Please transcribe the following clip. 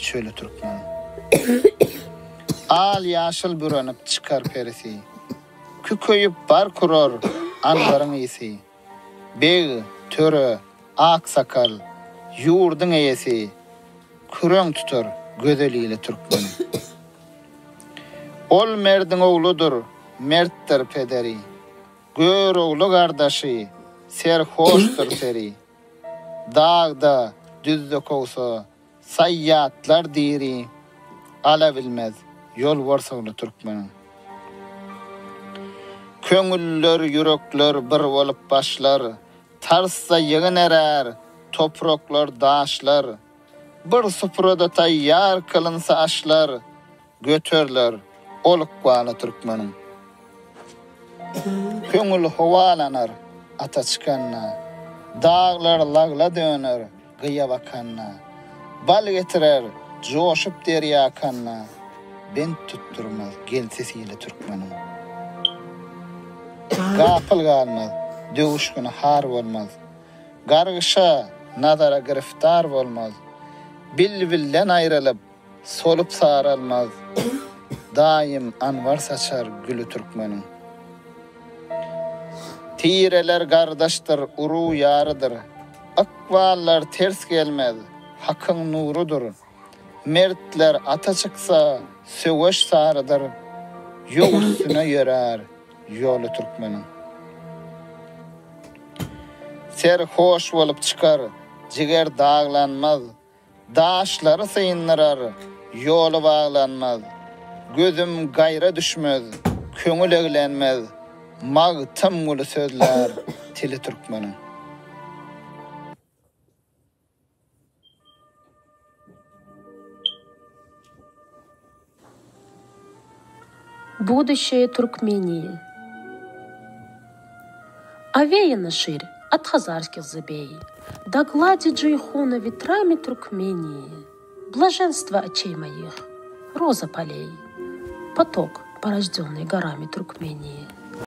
çölü Türkmen. Al yaşıl bürenip çıkar perisi. Küköyüp bar kuror anvarın iyisi. Beg, töre, ak sakal, yurdun eyesi. Küröň tutar gödeliyle Türkmen. Ol merdin oğludur, merttir pederi. Gör oğlu kardeşi, serhoştur seri. Dağda düzde kovsa, sayyatlar diri. Ala bilmez, yol varsa oğlu Türkmen. Köngüller, yürekler bir olup başlar. Tarssa yığın erer, topraklar, daşlar. Bir supurada tayyar kılınsa aşlar. Götörler, oluk bağlı Türkmenim. Köngül hovalanar, ata çıkanna. Dağlar lagla döner, gıya bakanna. Bal getirer, coşup derya kanna. Ben tutturmaz, gel sesiyle Türkmenim. Gapıl galmaz, dövüşkün har olmaz. Gargışa, nazara giriftar olmaz. Bilbilden ayrılıp, solup sarılmaz. Daim anvar saçar gülü Türkmenin. Tireler kardeştir, uru yarıdır. Akvallar ters gelmez, hakkın nurudur. Mertler ata çıksa, söveş sarıdır. Yol üstüne yörer, yolu Türkmenin. Serhoş olup çıkar, ciger dağlanmaz. Daşları sıyındırar, yolu bağlanmaz. Gözüm gayra düşmez, köngül eglenmez. Mağtım gülü sözler, tili Türkmenin. Будущее Туркмении. Овеяно ширь от хазарских забей, до глади Джейхуна ветрами Туркмении. Блаженство очей моих, роза полей, поток, порожденный горами Туркмении.